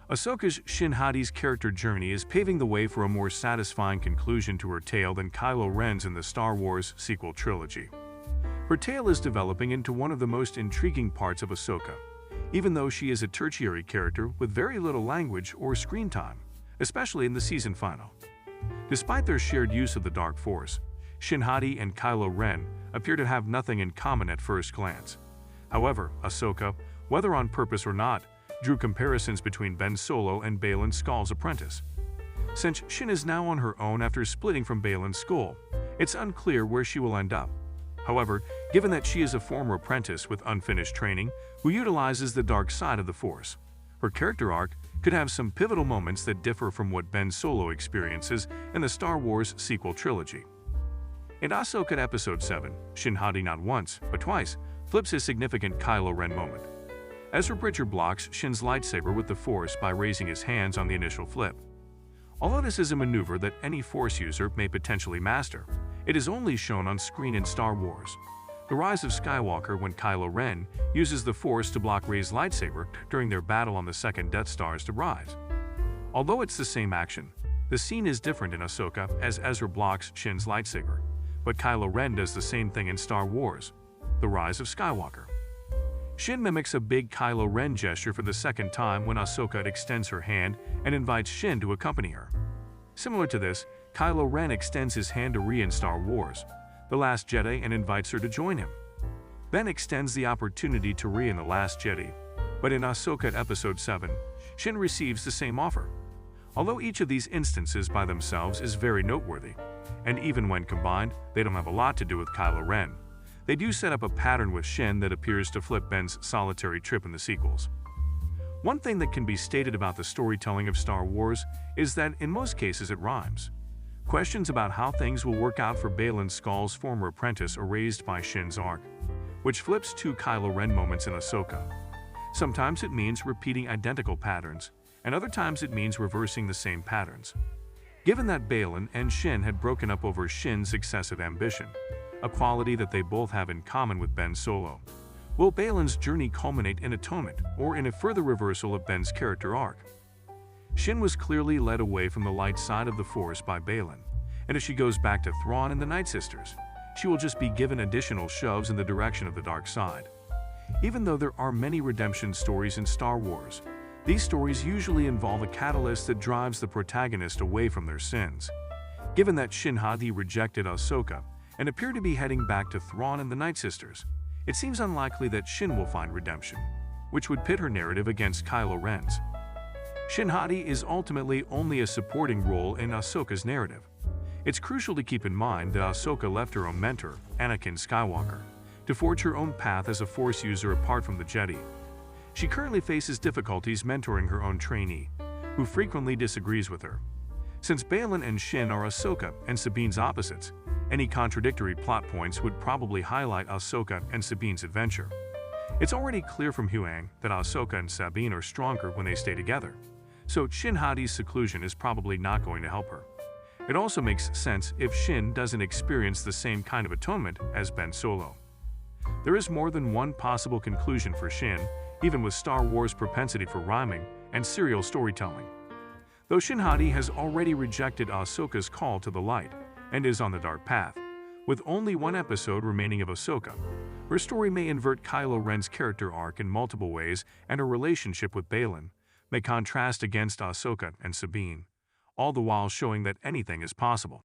Ahsoka's Shin Hati's character journey is paving the way for a more satisfying conclusion to her tale than Kylo Ren's in the Star Wars sequel trilogy. Her tale is developing into one of the most intriguing parts of Ahsoka, even though she is a tertiary character with very little language or screen time, especially in the season final. Despite their shared use of the Dark Force, Shin Hati and Kylo Ren appear to have nothing in common at first glance. However, Ahsoka, whether on purpose or not, drew comparisons between Ben Solo and Baylan Skoll's apprentice. Since Shin is now on her own after splitting from Baylan Skoll, it's unclear where she will end up. However, given that she is a former apprentice with unfinished training who utilizes the dark side of the Force, her character arc could have some pivotal moments that differ from what Ben Solo experiences in the Star Wars sequel trilogy. In Ahsoka Episode 7, Shin Hati not once, but twice, flips a significant Kylo Ren moment. Ezra Bridger blocks Shin's lightsaber with the Force by raising his hands on the initial flip. Although this is a maneuver that any Force user may potentially master, it is only shown on screen in Star Wars. The Rise of Skywalker when Kylo Ren uses the Force to block Rey's lightsaber during their battle on the second Death Stars to rise. Although it's the same action, the scene is different in Ahsoka as Ezra blocks Shin's lightsaber, but Kylo Ren does the same thing in Star Wars, The Rise of Skywalker. Shin mimics a big Kylo Ren gesture for the second time when Ahsoka extends her hand and invites Shin to accompany her. Similar to this, Kylo Ren extends his hand to Rey in Star Wars, The Last Jedi, and invites her to join him. Ben extends the opportunity to Rey in The Last Jedi, but in Ahsoka Episode 7, Shin receives the same offer. Although each of these instances by themselves is very noteworthy, and even when combined, they don't have a lot to do with Kylo Ren, they do set up a pattern with Shin that appears to flip Ben's solitary trip in the sequels. One thing that can be stated about the storytelling of Star Wars is that in most cases it rhymes. Questions about how things will work out for Baylan Skoll's former apprentice are raised by Shin's arc, which flips two Kylo Ren moments in Ahsoka. Sometimes it means repeating identical patterns, and other times it means reversing the same patterns. Given that Baylan and Shin had broken up over Shin's excessive ambition, a quality that they both have in common with Ben Solo, will Baylan's journey culminate in atonement or in a further reversal of Ben's character arc? Shin was clearly led away from the light side of the Force by Baylan, and if she goes back to Thrawn and the Night Sisters, she will just be given additional shoves in the direction of the dark side. Even though there are many redemption stories in Star Wars, these stories usually involve a catalyst that drives the protagonist away from their sins. Given that Shin Hati rejected Ahsoka and appeared to be heading back to Thrawn and the Night Sisters, it seems unlikely that Shin will find redemption, which would pit her narrative against Kylo Ren's. Shin Hati is ultimately only a supporting role in Ahsoka's narrative. It's crucial to keep in mind that Ahsoka left her own mentor, Anakin Skywalker, to forge her own path as a Force user apart from the Jedi. She currently faces difficulties mentoring her own trainee, who frequently disagrees with her. Since Baylan and Shin are Ahsoka and Sabine's opposites, any contradictory plot points would probably highlight Ahsoka and Sabine's adventure. It's already clear from Huang that Ahsoka and Sabine are stronger when they stay together, so Shin Hati's seclusion is probably not going to help her. It also makes sense if Shin doesn't experience the same kind of atonement as Ben Solo. There is more than one possible conclusion for Shin, even with Star Wars' propensity for rhyming and serial storytelling. Though Shin Hati has already rejected Ahsoka's call to the light and is on the dark path, with only one episode remaining of Ahsoka, her story may invert Kylo Ren's character arc in multiple ways, and her relationship with Baylan may contrast against Ahsoka and Sabine, all the while showing that anything is possible.